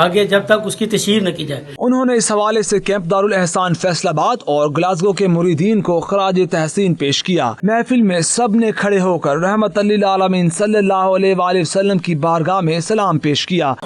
आगे जब तक उसकी तशहीर न की जाए। उन्होंने इस हवाले से कैंप दारुल एहसान फैसलाबाद और ग्लासगो के मुरीदीन को खराज तहसीन पेश किया। महफिल में सब ने खड़े होकर रहमत लिल आलमीन सल्लल्लाहु अलैहि वसल्लम की बारगाह में सलाम पेश किया।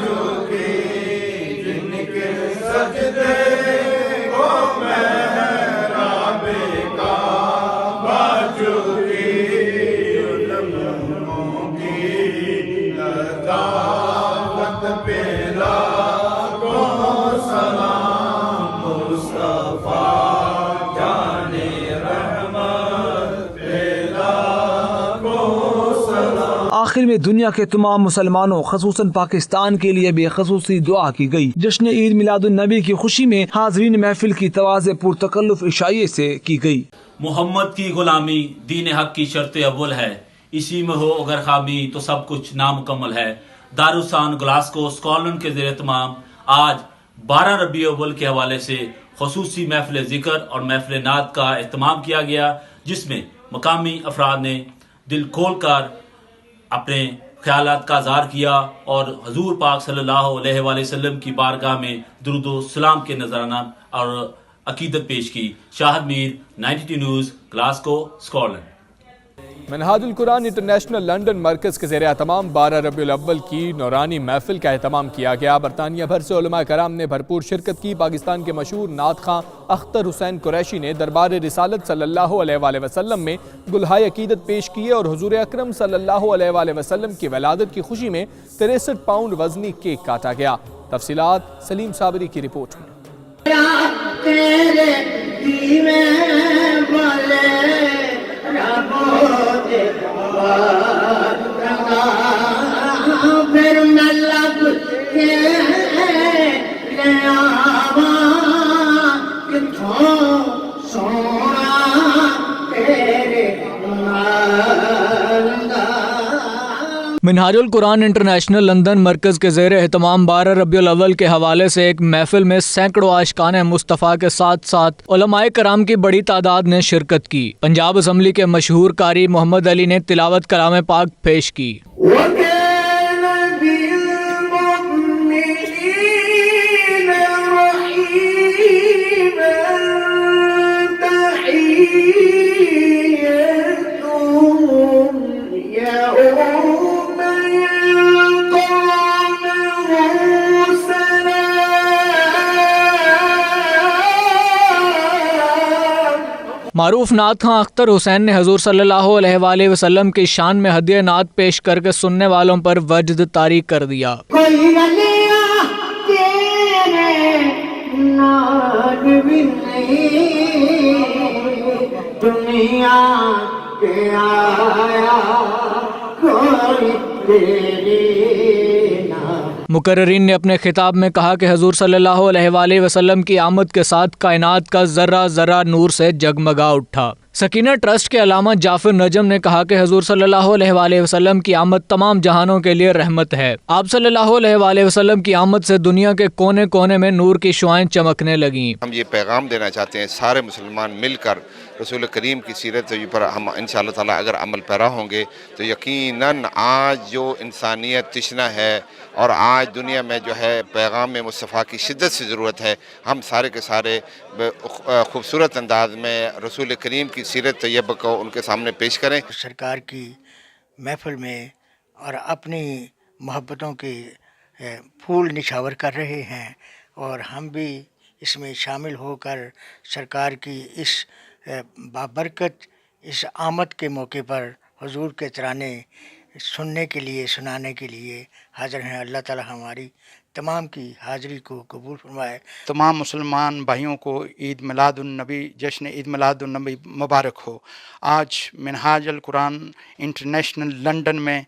आखिर में दुनिया के तमाम मुसलमानों खसूसन पाकिस्तान के लिए भी खसूसी दुआ की गई। जश्न ईद मिलादुन नबी की खुशी में हाजरीन महफिल की तवाज़े पुरतकल्लुफ इशाइये से की गई। मोहम्मद की गुलामी दीन हक की शर्त अव्वल है, इसी में हो अगर खामी तो सब कुछ नामुकम्मल है। दारुसान ग्लासगो स्कॉटलैंड के ज़ेर तमाम आज 12 रबी अव्वल के हवाले से खसूसी महफिल ज़िक्र और महफिल नात का एहतमाम किया गया, जिसमें मकामी अफराद ने दिल खोल कर अपने ख्यालात का इज़हार किया और हजूर पाक सल्लल्लाहु अलैहि वसल्लम की बारगाह में दुरूद सलाम के नजराना और अकीदत पेश की। Shahid Mir, 92 news, Glasgow, Scotland. Minhajul Quran international London मरकज़ के ज़ेर एहतमाम 12 रबीउल अव्वल की नौरानी महफिल का एहतमाम किया गया। बरतानिया भर से उलमा कराम ने भरपूर शिरकत की। पाकिस्तान के मशहूर नात खां अख्तर हुसैन कुरैशी ने दरबार रिसालत सल्लल्लाहु अलैहि वसल्लम में गुलहाय अकीदत पेश किए और हुजूर अकरम सल्लल्लाहु अलैहि वसल्लम की वलादत की खुशी में 63 पाउंड वजनी केक काटा गया। तफसीलात सलीम साबरी की रिपोर्ट में। मिनहाजुल कुरान इंटरनेशनल लंदन मरकज़ के ज़ेर एहतमाम 12 रबीउल अव्वल के हवाले से एक महफिल में सैकड़ों आशिकान मुस्तफ़ा के साथ साथ उलमाए कराम की बड़ी तादाद ने शिरकत की। पंजाब असम्बली के मशहूर कारी मोहम्मद अली ने तिलावत कलाम पाक पेश की। मारूफ नात खां अख्तर हुसैन ने हजूर सल्लल्लाहु अलैहि वसल्लम की शान में हदिया नात पेश करके सुनने वालों पर वजद तारी कर दिया। दुनिया के आया कोई तेरी मुकर्रिरीन ने अपने खिताब में कहा कि हजूर सल्लल्लाहु अलैहि वसल्लम की आमद के साथ कायनात का जर्रा जर्रा नूर से जगमगा उठा। सकीना ट्रस्ट के अलामा जाफर नजम ने कहा कि हजूर सल्लल्लाहु अलैहि वसल्लम की आमद तमाम जहानों के लिए रहमत है। आप सल्लल्लाहु अलैहि वसल्लम की आमद से दुनिया के कोने कोने में नूर की शुआएं चमकने लगीं। हम ये पैगाम देना चाहते हैं सारे मुसलमान मिलकर रसूल करीम की सीरत पर हम इंशाअल्लाह ताला अगर अमल पैरा होंगे तो यकीनन आज जो इंसानियत तिश्ना है और आज दुनिया में जो है पैगाम मुस्तफ़ा की शिद्दत से ज़रूरत है, हम सारे के सारे खूबसूरत अंदाज में रसूल करीम की सीरत तैयब को उनके सामने पेश करें। सरकार की महफिल में और अपनी मोहब्बतों के फूल निछावर कर रहे हैं और हम भी इसमें शामिल होकर सरकार की इस बाबरकत इस आमद के मौके पर हुजूर के तराने सुनने के लिए सुनाने के लिए हाज़िर हैं। अल्लाह ताला हमारी तमाम की हाज़िरी को कबूल फरमाए। तमाम मुसलमान भाइयों को ईद मिलादुन्नबी जश्न ईद मिलादुन्नबी मुबारक हो। आज मिनहाज अल कुरान इंटरनेशनल लंदन में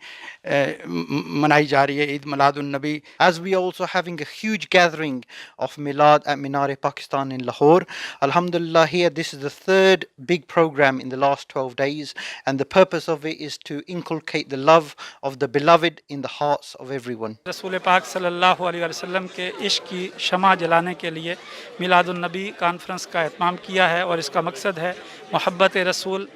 मनाई जा रही है ईद मिलादुन्नबी। As we are also having a huge gathering of Milad at Minar-e-Pakistan in Lahore. Alhamdulillah, here this is the third big program in the last 12 days, and the purpose of it is to inculcate the love of the beloved in the hearts of everyone. रसूल पाक सल्लल्लाहु अलैहि वसल्लम के इश्क की शमा जलाने के लिए मिलादुन्नबी कॉन्फ्रेंस का एहतमाम किया है और इसका मकसद है मोहब्बत रसूल,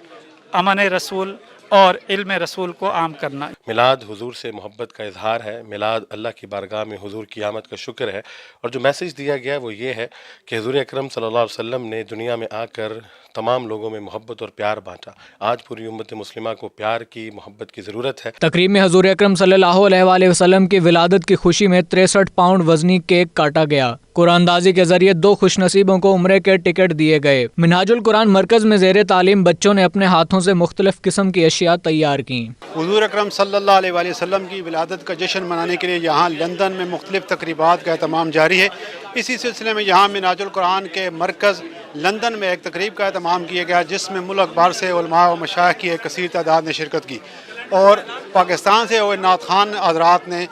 अमन रसूल और इल्म रसूल को आम करना। मिलाद हुजूर से मोहब्बत का इजहार है। मिलाद अल्लाह की बारगाह में हुजूर की आमद का शुक्र है। और जो मैसेज दिया गया है वो ये है कि हुजूर अकरम सल्लल्लाहु अलैहि वसल्लम ने दुनिया में आकर तमाम लोगों में मोहब्बत और प्यार बांटा। आज पूरी उम्मत मुस्लिमा को प्यार की मोहब्बत की ज़रूरत है। तकरीब में हुजूर अकरम सल्लल्लाहु अलैहि वसल्लम की विलादत की खुशी में 63 पाउंड वजनी केक काटा गया। कुरानदाजी के जरिए 2 खुशनसीबों को उम्रे के टिकट दिए गए। मिनहाजुल कुरान मरकज में ज़ेरे तालीम बच्चों ने अपने हाथों से मुख्तलिफ किस्म की अशिया तैयार की। हुजूर अकरम सल्लल्लाहु अलैहि वसल्लम की विलादत का जश्न मनाने के लिए यहाँ लंदन में मुख्तलिफ तकरीबात का एहतमाम जारी है। इसी सिलसिले में यहाँ मिनहाजुल कुरान के मरकज़ लंदन में एक तकरीब का एहतमाम किया गया जिसमें मुल्क भर से उलमा व मशाइख की एक कसीर तादाद ने शिरकत की और पाकिस्तान से हुए नात खान हज़रात ने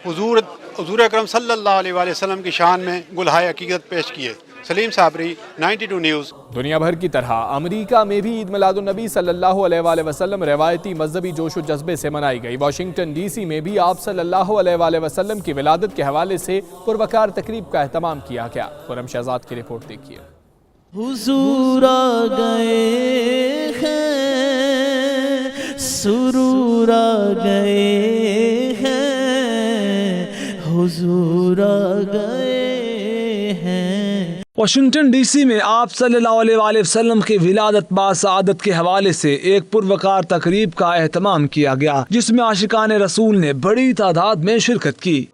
हुजूर अकरम सल्लल्लाहु अलैहि वसल्लम की शान में गुलहाए अकीदत पेश किए। सलीम साबरी, 92 न्यूज़। दुनिया भर की तरह अमेरिका में भी ईद मिलादुन्नबी सल्लल्लाहु अलैहि वसल्लम रवायती मजहबी जोश व जज्बे से मनाई गई। वाशिंगटन डीसी में भी आप सल्लल्लाहु अलैहि वसल्लम की विलादत के हवाले से पुरवकार तकरीब का एहतमाम किया गया। खुरम शहजाद की रिपोर्ट देखिए। हुजूर आ गए हैं, सुरूर आ गए हैं, हुजूर आ गए हैं। वाशिंगटन डीसी में आप सल्लल्लाहु अलैहि वसल्लम की विलादत बासआदत के हवाले से एक पुरवकार तकरीब का एहतमाम किया गया जिसमें आशिकान रसूल ने बड़ी तादाद में शिरकत की।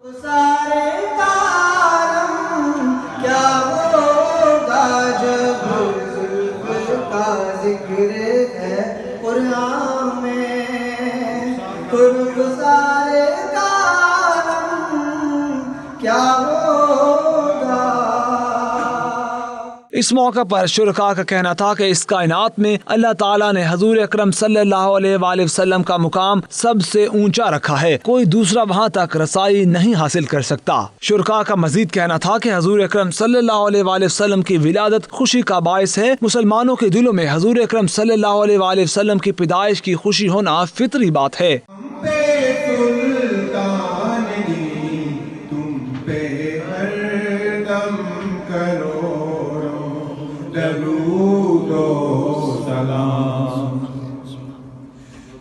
इस मौका पर शुरका का कहना था कि इस कायनात में अल्लाह ताला ने हजूर अकरम सल्लल्लाहु अलैहि वसल्लम का मुकाम सबसे ऊंचा रखा है, कोई दूसरा वहां तक रसाई नहीं हासिल कर सकता। शुरका का मजीद कहना था कि हजूर अकरम सल्लल्लाहु अलैहि वसल्लम की विलादत खुशी का बायस है। मुसलमानों के दिलों में हजूर अकरम सल्लल्लाहु अलैहि वसल्लम की पैदाइश की खुशी होना फितरी बात है।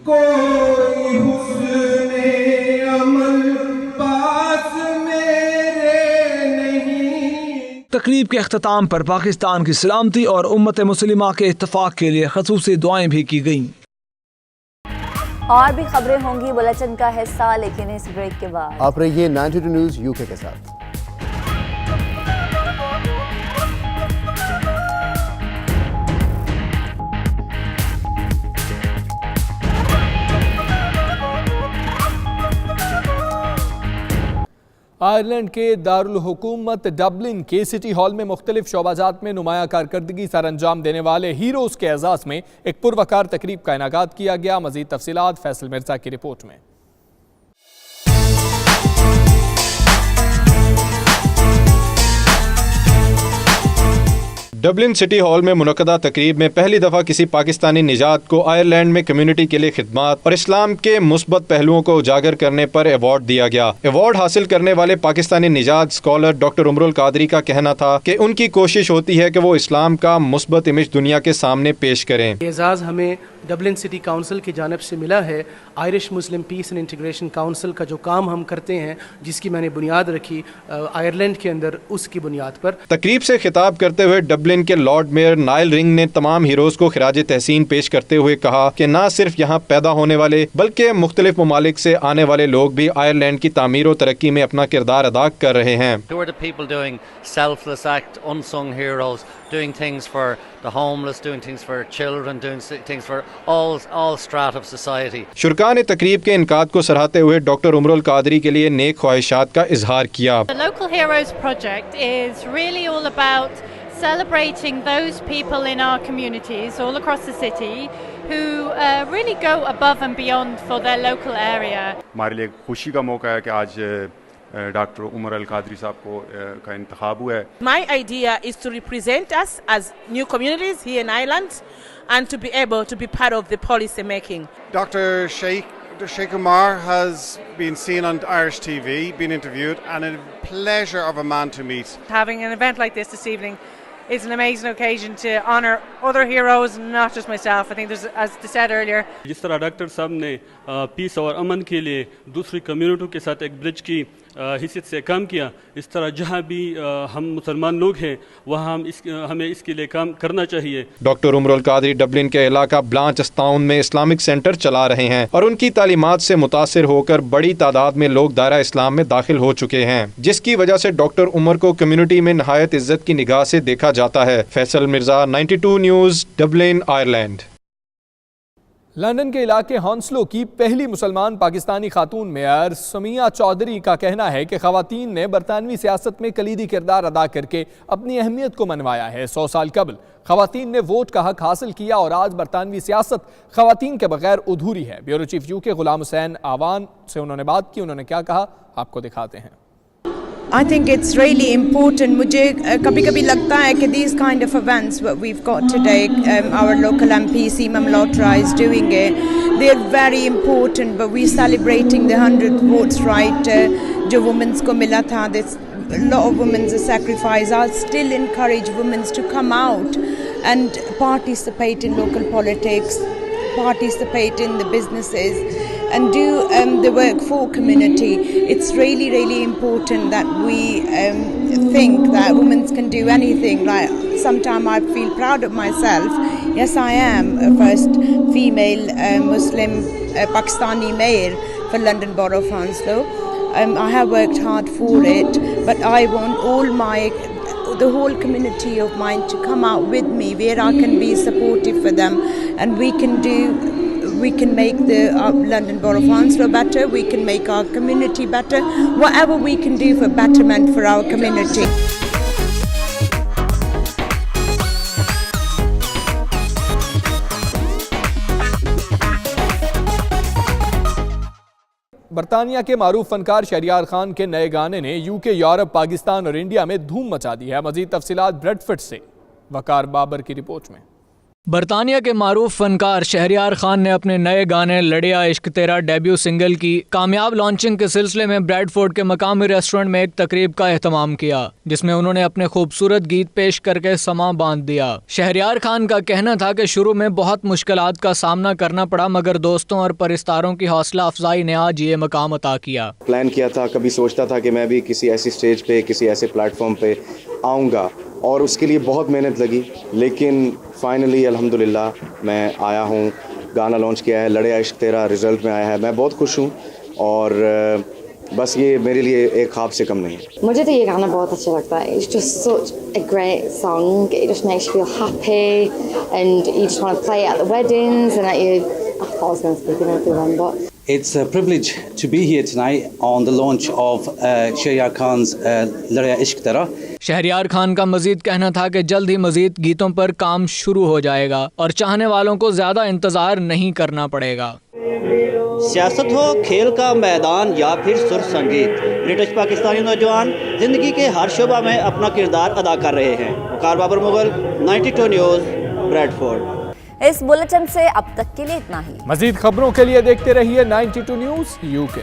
कोई हुस्ने अमल पास मेरे नहीं। तकरीब के अख्ताम पर पाकिस्तान की सलामती और उम्मत मुस्लिमा के इत्तफाक के लिए खसूसी दुआएं भी की गईं। और भी खबरें होंगी बुलेटिन का हिस्सा, लेकिन इस ब्रेक के बाद आप रहिए 92 न्यूज़ यूके के साथ। आयरलैंड के दारुल हुकूमत डबलिन के सिटी हॉल में मुख्तलिफ शोबाजात में नुमाया कारकर्दगी सर अंजाम देने वाले हीरोज के एजाज में एक पुरवकार तकरीब का इनाकात किया गया। मजीद तफसीलात फैसल मिर्जा की रिपोर्ट में। डबलिन सिटी हॉल में मुनक़दा तकरीब में पहली दफ़ा किसी पाकिस्तानी निजात को आयरलैंड में कम्युनिटी के लिए खिदमात और इस्लाम के मुस्बत पहलुओं को उजागर करने पर अवार्ड दिया गया। अवार्ड हासिल करने वाले पाकिस्तानी निजात स्कॉलर डॉक्टर उमरुल कादरी का कहना था कि उनकी कोशिश होती है कि वो इस्लाम का मुस्बत इमेज दुनिया के सामने पेश करें। एजाज़ हमें डबलिन सिटी काउंसिल की जानिब से मिला है। Irish Muslim peace and integration council का जो काम हम करते हैं, जिसकी मैंने बुनियाद रखी आयरलैंड के अंदर, उसकी बुनियाद पर। तकरीब से खिताब करते हुए डबलिन के लॉर्ड मेयर नाइल रिंग ने तमाम हीरोज को खिराज तहसीन पेश करते हुए कहा कि न सिर्फ यहाँ पैदा होने वाले बल्कि मुख्तलिफ ममालिक से आने वाले लोग भी आयरलैंड की तामीर और तरक्की में अपना किरदार अदा कर रहे हैं। Doing things for the homeless, doing things for children, doing things for all strata of society. शुरका ने तकरीब के इनकाद को सराहते हुए डॉक्टर उमरुल कादरी के लिए नेक ख्वाहिशात का इजहार किया। The Local Heroes project is really all about celebrating those people in our communities all across the city who really go above and beyond for their local area. हमारे लिए खुशी का मौका है कि आज डॉक्टर उमर अल कादरी साहब को का इंतखाब हुआ है। My idea is to represent us as new communities here in Ireland and to be able to be part of the policy making. Dr. Sheikh Umar has been seen on Irish TV, been interviewed, and a pleasure of a man to meet. Having an event like this evening is an amazing occasion to honour other heroes, not just myself. I think there's, as they said earlier, जिस तरह doctor साहब ने piece और अमन के लिए दूसरी community के साथ एक ब्रिज की हिस्से से काम किया, इस तरह जहाँ भी हम मुसलमान लोग हैं वहाँ हमें इसके लिए काम करना चाहिए। डॉक्टर उमरुल कादरी डबलिन के इलाका ब्लांचस्टाउन में इस्लामिक सेंटर चला रहे हैं और उनकी तालीमात से मुतासिर होकर बड़ी तादाद में लोग दायरा इस्लाम में दाखिल हो चुके हैं, जिसकी वजह से डॉक्टर उमर को कम्युनिटी में नहायत इज्जत की निगाह से देखा जाता है। Faisal Mirza, 92 news, Dublin, Ireland. London के इलाके हॉन्सलो की पहली मुसलमान पाकिस्तानी खातून मेयर समिया चौधरी का कहना है कि खवातीन ने बरतानवी सियासत में कलीदी किरदार अदा करके अपनी अहमियत को मनवाया है। 100 साल कबल खवातीन ने वोट का हक हासिल किया और आज बरतानवी सियासत खवातीन के बगैर अधूरी है। Bureau chief UK Ghulam Hussain आवान से उन्होंने बात की, उन्होंने क्या कहा आपको दिखाते हैं। I think it's really important. मुझे कभी-कभी लगता है कि these kind of events what we've got today, our local MP Seema Malhotra is doing it. They're very important, but we're celebrating the 100th votes right जो women's को मिला था. There's a lot of women's sacrifice. I'll still encourage women to come out and participate in local politics, participate in the businesses and do the work for community. It's really important that we think that women can do anything. Like sometimes I feel proud of myself. Yes, I am a first female Muslim Pakistani mayor for London Borough of Hounslow. I have worked hard for it, but I want the whole community of mine to come out with me where I can be supportive for them, and we can make the London Borough of Hounslow better, we can make our community better, whatever we can do for betterment for our community. बरतानिया के मारूफ फनकार शहरियार खान के नए गाने ने UK, Europe, Pakistan और India में धूम मचा दी है। मजीद तफसीलात ब्रेडफोर्ड से वकार बाबर की रिपोर्ट में। बरतानिया के मारूफ फनकार शहरियार खान ने अपने नए गाने लड़िया इश्क तेरा डेब्यू सिंगल की कामयाब लॉन्चिंग के सिलसिले में ब्रेडफोर्ड के मकामी रेस्टोरेंट में एक तकरीब का एहतमाम किया, जिसमें उन्होंने अपने खूबसूरत गीत पेश करके समा बांध दिया। शहरियार खान का कहना था कि शुरू में बहुत मुश्किलात का सामना करना पड़ा, मगर दोस्तों और परिस्तारों की हौसला अफजाई ने आज ये मकाम अता किया। प्लान किया था, कभी सोचता था कि मैं भी किसी ऐसी स्टेज पे, किसी ऐसे प्लेटफॉर्म पे आऊँगा, और उसके लिए बहुत मेहनत लगी, लेकिन फाइनली अल्हम्दुलिल्लाह मैं आया हूँ। गाना लॉन्च किया है, लड़िया इश्क तेरा रिजल्ट में आया है। मैं बहुत खुश हूँ और बस ये मेरे लिए एक ख्वाब से कम नहीं है। मुझे तो ये गाना बहुत अच्छा लगता है। It's just such a great song. It just makes you feel happy and you just want to play it at the weddings and at your I thought I was going to speak in everyone, but It's a privilege to be here tonight on the launch of Shahryar Khan's Ladya Ishq Tera. Shahryar Khan का मजीद कहना था कि जल्द ही मजीद गीतों पर काम शुरू हो जाएगा और चाहने वालों को ज़्यादा इंतज़ार नहीं करना पड़ेगा। सियासत हो, खेल का मैदान या फिर सुर संगीत, ब्रिटिश पाकिस्तानी नौजवान जिंदगी के हर शोबा में अपना किरदार अदा कर रहे हैं। वकार बाबर मुगल, 92 न्यूज़, ब्रैडफोर्ड। इस बुलेटिन से अब तक के लिए इतना ही। मजीद खबरों के लिए देखते रहिए 92 न्यूज़ UK।